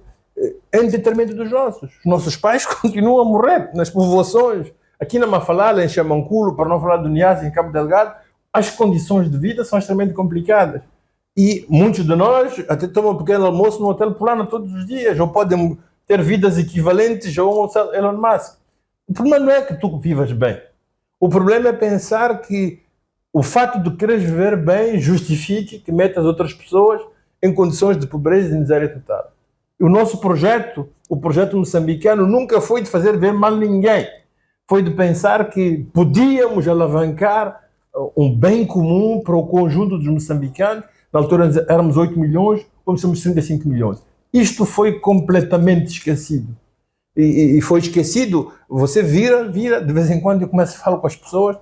em detrimento dos nossos. Os nossos pais continuam a morrer nas povoações. Aqui na Mafalala, em Xamanculo, para não falar do Niassa, em Cabo Delgado, as condições de vida são extremamente complicadas. E muitos de nós até tomam um pequeno almoço no Hotel Plana todos os dias, ou podem ter vidas equivalentes ao Elon Musk. O problema não é que tu vivas bem. O problema é pensar que o fato de quereres viver bem justifique que metas outras pessoas em condições de pobreza e miséria total. O nosso projeto, o projeto moçambicano, nunca foi de fazer ver mal ninguém. Foi de pensar que podíamos alavancar um bem comum para o conjunto dos moçambicanos. Na altura éramos 8 milhões, hoje somos 35 milhões. Isto foi completamente esquecido. E foi esquecido, você vira, de vez em quando eu começo a falar com as pessoas,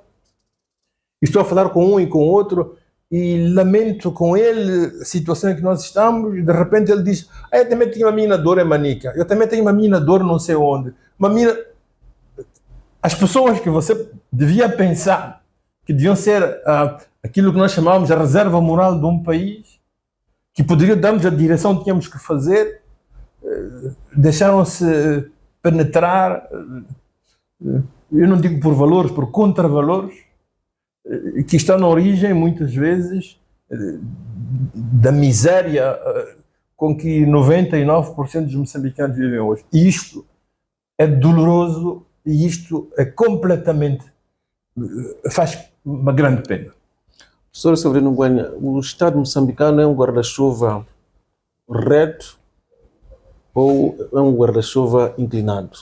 estou a falar com um e com outro, e lamento com ele a situação em que nós estamos, e de repente ele diz, eu também tenho uma minadora em Manica, eu também tenho uma minadora não sei onde. As pessoas que você devia pensar que deviam ser aquilo que nós chamávamos a reserva moral de um país, que poderiam dar-nos a direção que tínhamos que fazer, deixaram-se penetrar, eu não digo por valores, por contravalores, que estão na origem, muitas vezes, da miséria com que 99% dos moçambicanos vivem hoje. E isto é doloroso e isto é completamente... faz uma grande pena.
Professor Severino Ngwenya, o Estado moçambicano é um guarda-chuva reto ou é um guarda-chuva inclinado?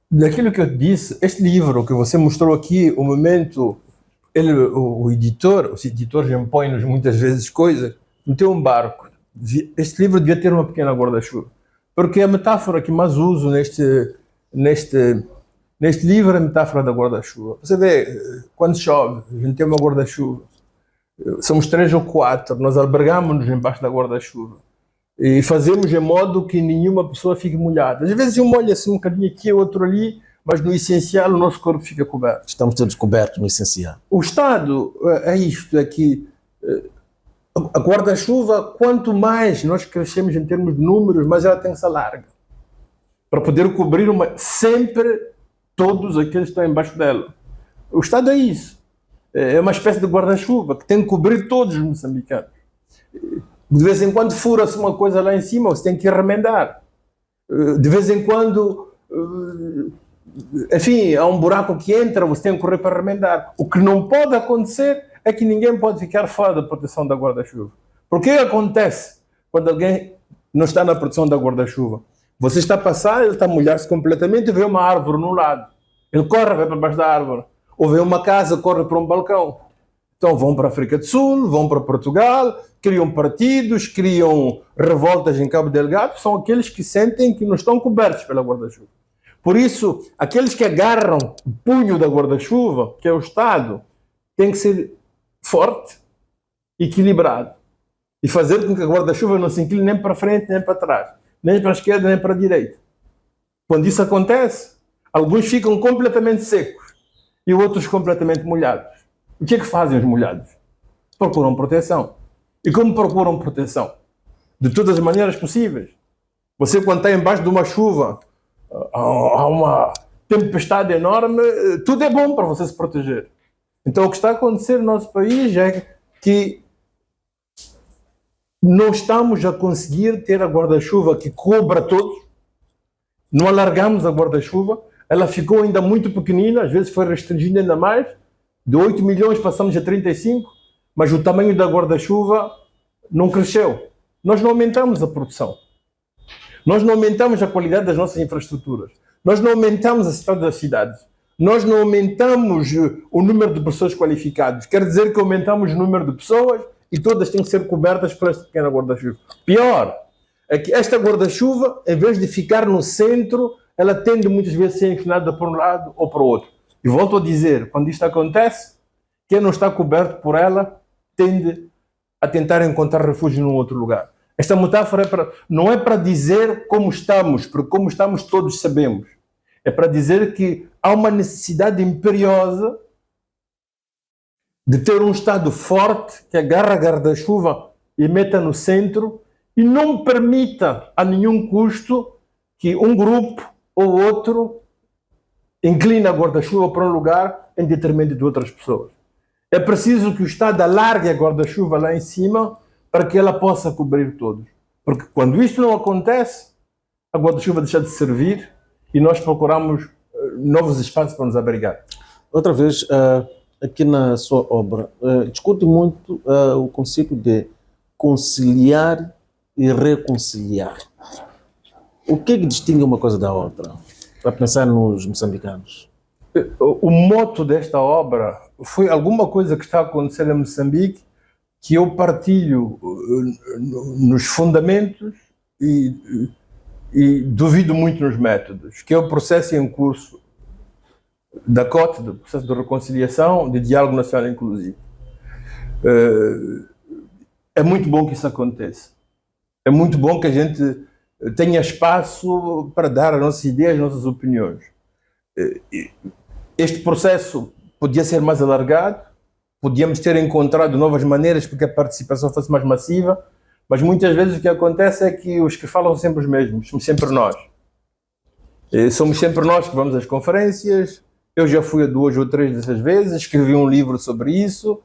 Daquilo que eu disse, este livro que você mostrou aqui, o momento... os editores impõem-nos muitas vezes coisas, meteu um barco. Este livro devia ter uma pequena guarda-chuva, porque a metáfora que mais uso neste livro é a metáfora da guarda-chuva. Você vê, quando chove, a gente tem uma guarda-chuva, somos 3 ou 4, nós albergamos-nos embaixo da guarda-chuva e fazemos de modo que nenhuma pessoa fique molhada. Às vezes eu molho assim um bocadinho aqui, outro ali, mas no essencial o nosso corpo fica coberto.
Estamos todos cobertos no essencial.
O Estado é isto, é que a guarda-chuva, quanto mais nós crescemos em termos de números, mais ela tem que ser larga, para poder cobrir sempre todos aqueles que estão embaixo dela. O Estado é isso. É uma espécie de guarda-chuva que tem que cobrir todos os moçambicanos. De vez em quando fura-se uma coisa lá em cima, você tem que remendar. De vez em quando... enfim, há um buraco que entra, você tem que correr para remendar. O que não pode acontecer é que ninguém pode ficar fora da proteção da guarda-chuva. Porque o que acontece quando alguém não está na proteção da guarda-chuva? Você está a passar, ele está a molhar-se completamente e vê uma árvore no lado. Ele corre, vai para baixo da árvore. Ou vê uma casa, corre para um balcão. Então vão para a África do Sul, vão para Portugal, criam partidos, criam revoltas em Cabo Delgado, são aqueles que sentem que não estão cobertos pela guarda-chuva. Por isso, aqueles que agarram o punho da guarda-chuva, que é o Estado, tem que ser forte, equilibrado, e fazer com que a guarda-chuva não se incline nem para frente, nem para trás, nem para a esquerda, nem para a direita. Quando isso acontece, alguns ficam completamente secos e outros completamente molhados. O que é que fazem os molhados? Procuram proteção. E como procuram proteção? De todas as maneiras possíveis. Você, quando está embaixo de uma chuva, há uma tempestade enorme, tudo é bom para você se proteger. Então, o que está a acontecer no nosso país é que não estamos a conseguir ter a guarda-chuva que cobra todos. Não alargamos a guarda-chuva. Ela ficou ainda muito pequenina, às vezes foi restringida ainda mais. De 8 milhões passamos a 35, mas o tamanho da guarda-chuva não cresceu. Nós não aumentamos a produção. Nós não aumentamos a qualidade das nossas infraestruturas. Nós não aumentamos a cidade das cidades. Nós não aumentamos o número de pessoas qualificadas. Quer dizer que aumentamos o número de pessoas e todas têm que ser cobertas por esta pequena guarda-chuva. Pior é que esta guarda-chuva, em vez de ficar no centro, ela tende muitas vezes a ser inclinada para um lado ou para o outro. E volto a dizer, quando isto acontece, quem não está coberto por ela tende a tentar encontrar refúgio num outro lugar. Esta metáfora não é para dizer como estamos, porque como estamos todos sabemos. É para dizer que há uma necessidade imperiosa de ter um Estado forte que agarra a guarda-chuva e meta no centro e não permita a nenhum custo que um grupo ou outro incline a guarda-chuva para um lugar em detrimento de outras pessoas. É preciso que o Estado alargue a guarda-chuva lá em cima para que ela possa cobrir todos. Porque quando isto não acontece, a guarda-chuva deixa de servir e nós procuramos novos espaços para nos abrigar.
Outra vez, aqui na sua obra, discute muito o conceito de conciliar e reconciliar. O que é que distingue uma coisa da outra? Para pensar nos moçambicanos.
O moto desta obra foi alguma coisa que está a acontecer em Moçambique que eu partilho nos fundamentos e duvido muito nos métodos, que é o processo em curso da COT, do processo de reconciliação, de diálogo nacional inclusivo. É muito bom que isso aconteça. É muito bom que a gente tenha espaço para dar as nossas ideias, as nossas opiniões. Este processo podia ser mais alargado, podíamos ter encontrado novas maneiras para que a participação fosse mais massiva, mas muitas vezes o que acontece é que os que falam são sempre os mesmos, somos sempre nós. Somos sempre nós que vamos às conferências. Eu já fui a 2 ou 3 dessas vezes, escrevi um livro sobre isso,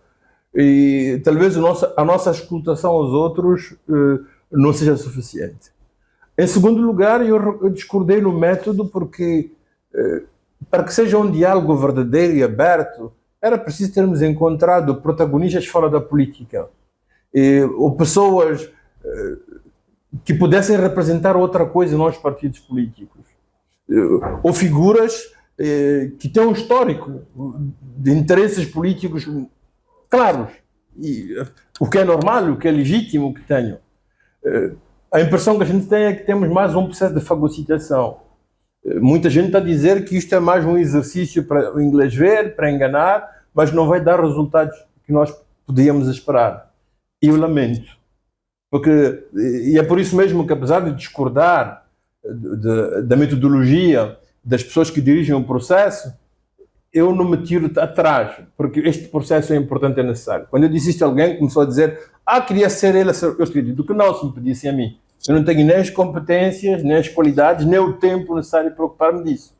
e talvez a nossa escutação aos outros não seja suficiente. Em segundo lugar, eu discordei no método porque, para que seja um diálogo verdadeiro e aberto, era preciso termos encontrado protagonistas fora da política, ou pessoas que pudessem representar outra coisa nos partidos políticos, ou figuras que têm um histórico de interesses políticos claros, e o que é normal, o que é legítimo que tenham. A impressão que a gente tem é que temos mais um processo de fagocitação. Muita gente está a dizer que isto é mais um exercício para o inglês ver, para enganar, mas não vai dar resultados que nós podíamos esperar. E eu lamento. E é por isso mesmo que, apesar de discordar da metodologia das pessoas que dirigem o processo, eu não me tiro atrás, porque este processo é importante e necessário. Quando eu disse isto a alguém, começou a dizer: queria ser ele a ser... Eu teria dito que não, se me pedissem a mim. Eu não tenho nem as competências, nem as qualidades, nem o tempo necessário para ocupar-me disso.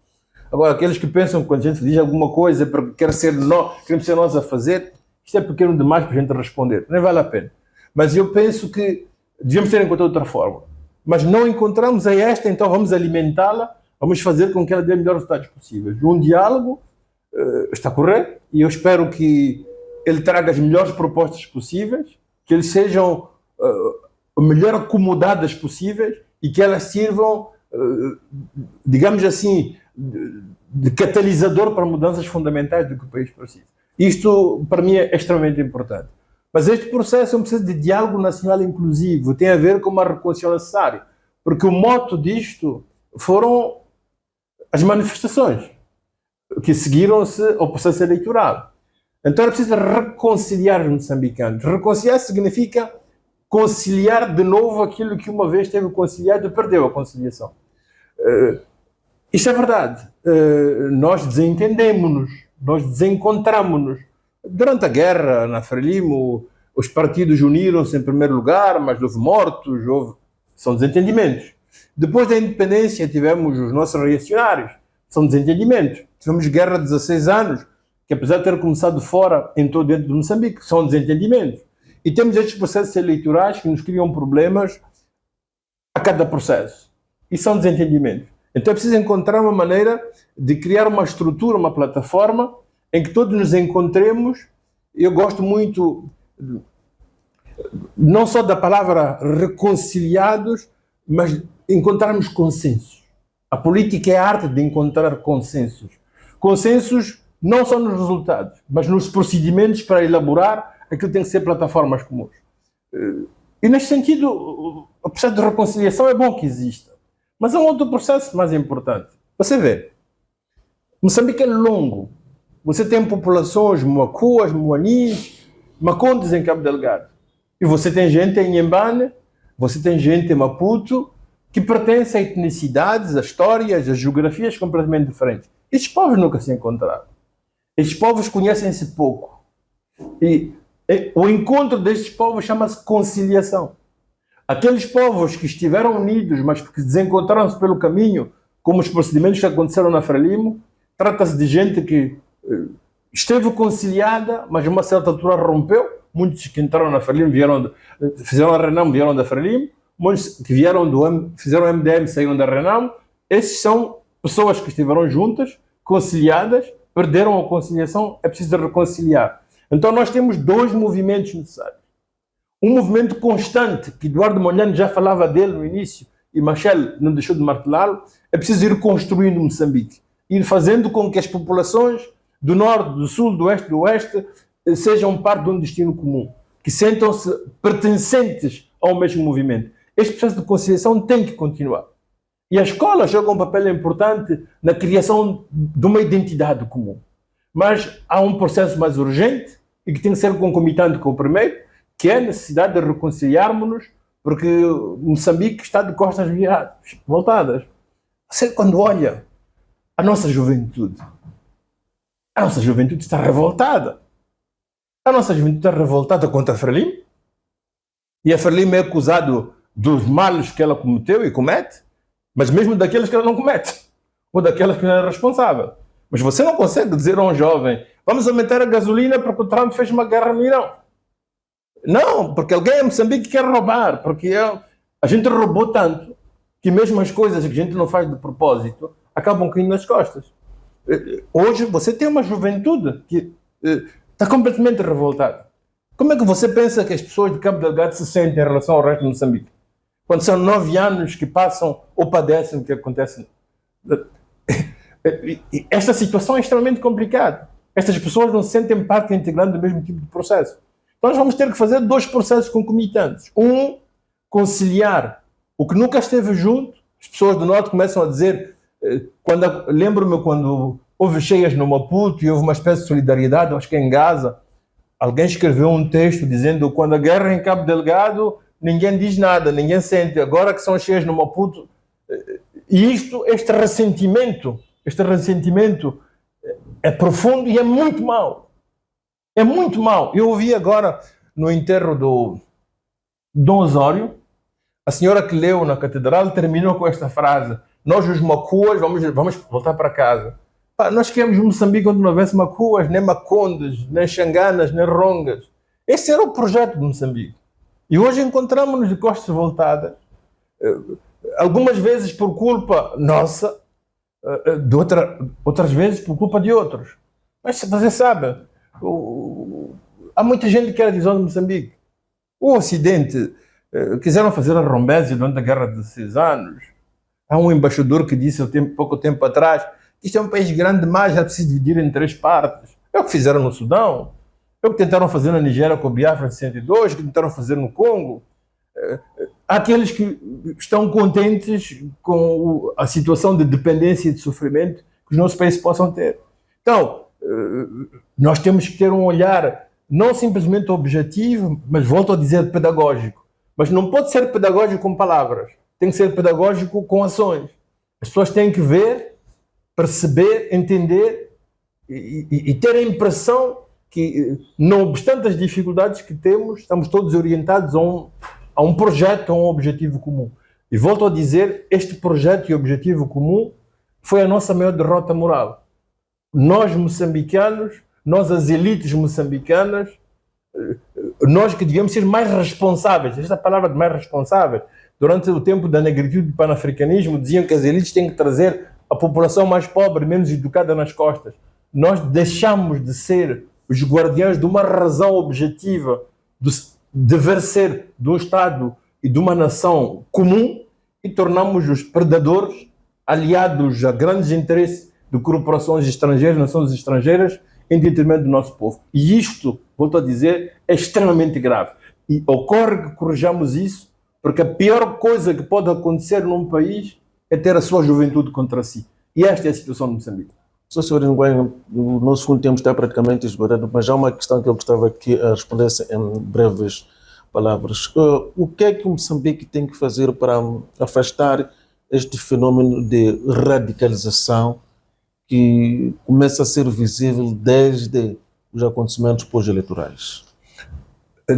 Agora, aqueles que pensam que quando a gente diz alguma coisa porque queremos ser nós a fazer, isto é pequeno demais para a gente responder. Nem vale a pena. Mas eu penso que devíamos ter encontrado outra forma. Mas não encontramos esta, então vamos alimentá-la, vamos fazer com que ela dê melhores resultados possíveis. Um diálogo está a correr e eu espero que ele traga as melhores propostas possíveis, que eles sejam melhor acomodadas possíveis e que elas sirvam, digamos assim, de catalisador para mudanças fundamentais do que o país precisa. Isto, para mim, é extremamente importante. Mas este processo é um processo de diálogo nacional inclusivo, tem a ver com uma reconciliação necessária, porque o moto disto foram as manifestações que seguiram-se ao processo eleitoral. Então era preciso reconciliar os moçambicanos. Reconciliar significa conciliar de novo aquilo que uma vez teve conciliado e perdeu a conciliação. Isto é verdade. Nós desentendemos-nos, nós desencontramos-nos. Durante a guerra, na Frelimo, os partidos uniram-se em primeiro lugar, mas houve mortos, são desentendimentos. Depois da independência tivemos os nossos reacionários, são desentendimentos. Tivemos guerra de 16 anos, que apesar de ter começado fora, entrou dentro de Moçambique, são desentendimentos. E temos estes processos eleitorais que nos criam problemas a cada processo. E são desentendimentos. Então é preciso encontrar uma maneira de criar uma estrutura, uma plataforma, em que todos nos encontremos. Eu gosto muito, não só da palavra reconciliados, mas encontrarmos consensos. A política é a arte de encontrar consensos. Consensos não só nos resultados, mas nos procedimentos para elaborar aquilo que tem que ser plataformas comuns. E neste sentido, o processo de reconciliação é bom que exista. Mas há um outro processo mais importante. Você vê, Moçambique é longo. Você tem populações moacuas, moanis, macondes em Cabo Delgado. E você tem gente em Inhambane, você tem gente em Maputo, que pertence a etnicidades, a histórias, a geografias completamente diferentes. Estes povos nunca se encontraram. Estes povos conhecem-se pouco. E o encontro destes povos chama-se conciliação. Aqueles povos que estiveram unidos, mas que desencontraram-se pelo caminho, como os procedimentos que aconteceram na Frelimo, trata-se de gente que esteve conciliada, mas a uma certa altura rompeu. Muitos que entraram na Frelimo fizeram a Renamo, vieram da Frelimo. Muitos que fizeram o MDM, saíram da Renamo. Esses são pessoas que estiveram juntas, conciliadas, perderam a conciliação, é preciso reconciliar. Então nós temos dois movimentos necessários. Um movimento constante, que Eduardo Mondlane já falava dele no início, e Machel não deixou de martelá-lo, é preciso ir construindo Moçambique. Ir fazendo com que as populações do norte, do sul, do oeste, sejam parte de um destino comum, que sentam-se pertencentes ao mesmo movimento. Este processo de conciliação tem que continuar. E a escola joga um papel importante na criação de uma identidade comum. Mas há um processo mais urgente e que tem que ser concomitante com o primeiro, que é a necessidade de reconciliarmos-nos, porque Moçambique está de costas voltadas. Você, quando olha a nossa juventude está revoltada. A nossa juventude está revoltada contra a Frelimo. E a Frelimo é acusado dos males que ela cometeu e comete, mas mesmo daqueles que ela não comete, ou daquelas que não é responsável. Mas você não consegue dizer a um jovem: vamos aumentar a gasolina porque o Trump fez uma guerra no Irão. Não, porque alguém em Moçambique quer roubar, porque a gente roubou tanto que mesmo as coisas que a gente não faz de propósito acabam caindo nas costas. Hoje você tem uma juventude que está completamente revoltada. Como é que você pensa que as pessoas de Cabo Delgado se sentem em relação ao resto de Moçambique? Quando são 9 anos que passam ou padecem o que acontece. Esta situação é extremamente complicada. Estas pessoas não se sentem parte integrante do mesmo tipo de processo. Então nós vamos ter que fazer dois processos concomitantes. Um, conciliar o que nunca esteve junto. As pessoas do norte começam a dizer, lembro-me quando houve cheias no Maputo e houve uma espécie de solidariedade, acho que em Gaza, alguém escreveu um texto dizendo: quando a guerra em Cabo Delgado, ninguém diz nada, ninguém sente, agora que são cheias no Maputo. E este ressentimento é profundo e é muito mau. É muito mau. Eu ouvi agora no enterro do Dom Osório, a senhora que leu na catedral terminou com esta frase: nós os macuas vamos voltar para casa. Nós queremos Moçambique onde não houvesse macuas, nem macondes, nem xanganas, nem rongas. Esse era o projeto de Moçambique. E hoje encontramos-nos de costas voltadas, algumas vezes por culpa nossa, outras vezes por culpa de outros. Mas você sabe, há muita gente que quer a divisão de Moçambique. O Ocidente quiseram fazer a Rombésia durante a Guerra de 16 anos. Há um embaixador que disse pouco tempo atrás: isto é um país grande demais, já precisa dividir em 3 partes. É o que fizeram no Sudão, é o que tentaram fazer na Nigéria com o Biafra em 62, que tentaram fazer no Congo. Há aqueles que estão contentes com a situação de dependência e de sofrimento que os nossos países possam ter. Então, nós temos que ter um olhar não simplesmente objetivo, mas volto a dizer pedagógico. Mas não pode ser pedagógico com palavras, tem que ser pedagógico com ações. As pessoas têm que ver, perceber, entender e ter a impressão que, não obstante as dificuldades que temos, estamos todos orientados a um projeto, a um objetivo comum. E volto a dizer, este projeto e objetivo comum foi a nossa maior derrota moral. Nós moçambicanos, nós as elites moçambicanas, nós que devíamos ser mais responsáveis, esta palavra de mais responsáveis, durante o tempo da negritude e do panafricanismo, diziam que as elites têm que trazer a população mais pobre, menos educada nas costas. Nós deixamos de ser os guardiães de uma razão objetiva, do dever ser de um Estado e de uma nação comum, e tornamos os predadores, aliados a grandes interesses de corporações estrangeiras, nações estrangeiras, em detrimento do nosso povo. E isto, volto a dizer, é extremamente grave. E ocorre que corrijamos isso, porque a pior coisa que pode acontecer num país é ter a sua juventude contra si. E esta é a situação de Moçambique.
Sr. Severino Ngwenha, o nosso segundo tempo está praticamente esgotado, mas há uma questão que eu gostava que respondesse em breves palavras. O que é que o Moçambique tem que fazer para afastar este fenômeno de radicalização que começa a ser visível desde os acontecimentos pós-eleitorais?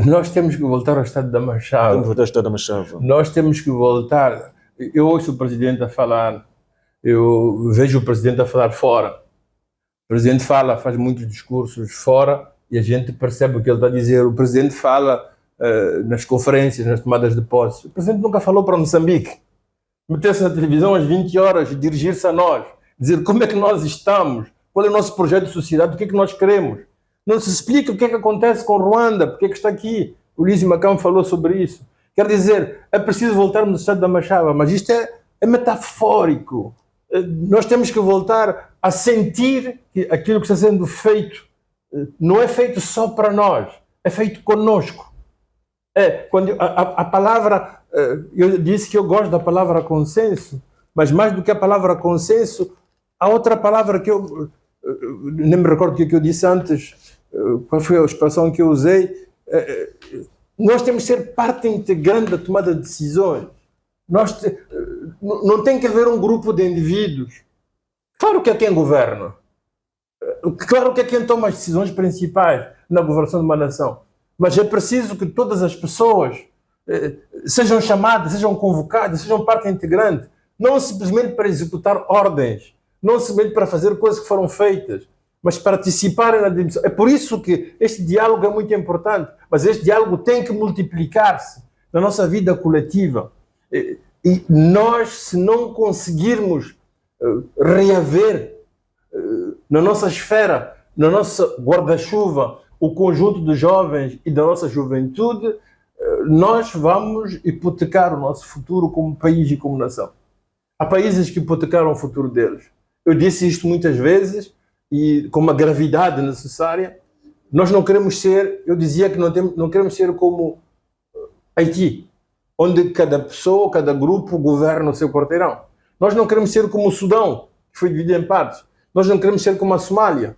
Nós temos que voltar ao estado da Machava.
Temos que voltar ao estado da Machava.
Nós temos que voltar. Eu ouço o presidente a falar, eu vejo o presidente a falar fora. O presidente fala, faz muitos discursos fora e a gente percebe o que ele está a dizer. O presidente fala nas conferências, nas tomadas de posse. O presidente nunca falou para Moçambique. Meter-se na televisão às 20 horas e dirigir-se a nós, dizer como é que nós estamos, qual é o nosso projeto de sociedade, o que é que nós queremos. Não se explica o que é que acontece com Ruanda, porque é que está aqui. O Lísio Macão falou sobre isso. Quer dizer, é preciso voltarmos ao estado da Machava, mas isto é metafórico. Nós temos que voltar a sentir que aquilo que está sendo feito não é feito só para nós, é feito conosco. Quando a palavra, eu disse que eu gosto da palavra consenso, mas mais do que a palavra consenso, há outra palavra que eu nem me recordo o que eu disse antes, qual foi a expressão que eu usei. Nós temos que ser parte integrante da tomada de decisões. Não tem que haver um grupo de indivíduos. Claro que é quem governa. Claro que é quem toma as decisões principais na governação de uma nação. Mas é preciso que todas as pessoas sejam chamadas, sejam convocadas, sejam parte integrante. Não simplesmente para executar ordens, não simplesmente para fazer coisas que foram feitas, mas participarem na dimensão. É por isso que este diálogo é muito importante, mas este diálogo tem que multiplicar-se na nossa vida coletiva. E nós, se não conseguirmos reaver na nossa esfera, na nossa guarda-chuva, o conjunto dos jovens e da nossa juventude, nós vamos hipotecar o nosso futuro como país e como nação. Há países que hipotecaram o futuro deles. Eu disse isto muitas vezes e com uma gravidade necessária. Nós não queremos ser, eu dizia que não queremos ser como Haiti, onde cada pessoa, cada grupo governa o seu quarteirão. Nós não queremos ser como o Sudão, que foi dividido em partes. Nós não queremos ser como a Somália.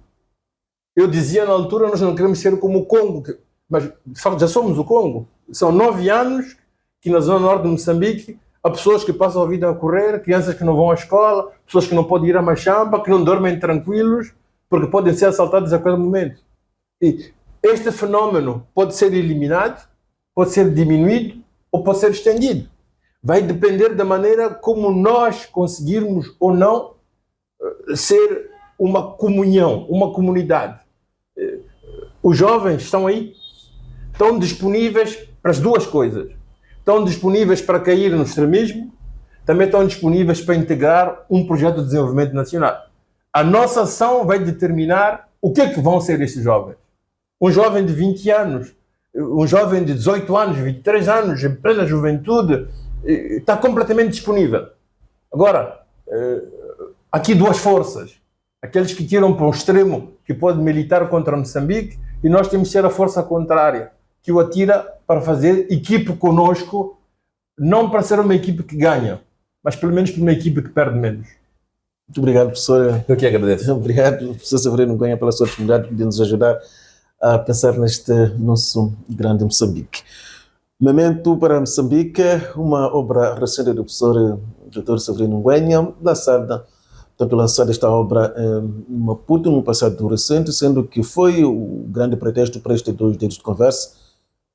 Eu dizia na altura, nós não queremos ser como o Congo, mas de facto já somos o Congo. São 9 anos que na zona norte de Moçambique há pessoas que passam a vida a correr, crianças que não vão à escola, pessoas que não podem ir à Machamba, que não dormem tranquilos, porque podem ser assaltados a qualquer momento. E este fenómeno pode ser eliminado, pode ser diminuído ou pode ser estendido. Vai depender da maneira como nós conseguirmos ou não ser uma comunhão, uma comunidade. Os jovens estão aí, estão disponíveis para as duas coisas. Estão disponíveis para cair no extremismo, também estão disponíveis para integrar um projeto de desenvolvimento nacional. A nossa ação vai determinar o que é que vão ser esses jovens. Um jovem de 20 anos, um jovem de 18 anos, 23 anos, em plena juventude, está completamente disponível. Agora, aqui duas forças. Aqueles que tiram para um extremo, que pode militar contra Moçambique, e nós temos que ser a força contrária, que o atira para fazer equipe conosco, não para ser uma equipe que ganha, mas pelo menos para uma equipe que perde menos.
Muito obrigado, professor.
Eu que agradeço.
Obrigado, professor Severino Ngwenha, pela sua disponibilidade de nos ajudar a pensar neste nosso grande Moçambique. Memento para Moçambique, uma obra recente do professor Dr. Severino Ngwenha, lançada esta obra em Maputo, no passado recente, sendo que foi o grande pretexto para estes 2 dias de conversa,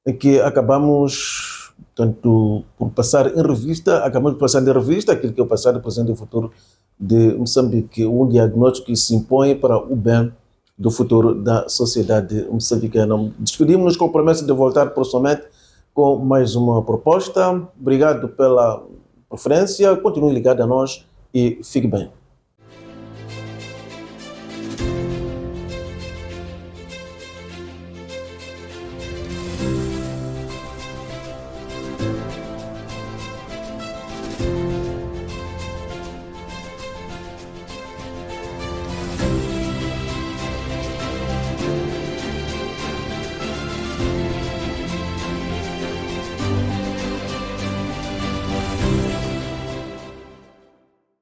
em que acabamos Portanto, por passar em revista, acabamos de passar em revista aquilo que é o passado, o presente e o futuro de Moçambique, um diagnóstico que se impõe para o bem do futuro da sociedade moçambicana. Despedimos-nos com a promessa de voltar proximamente com mais uma proposta. Obrigado pela preferência, continue ligado a nós e fique bem.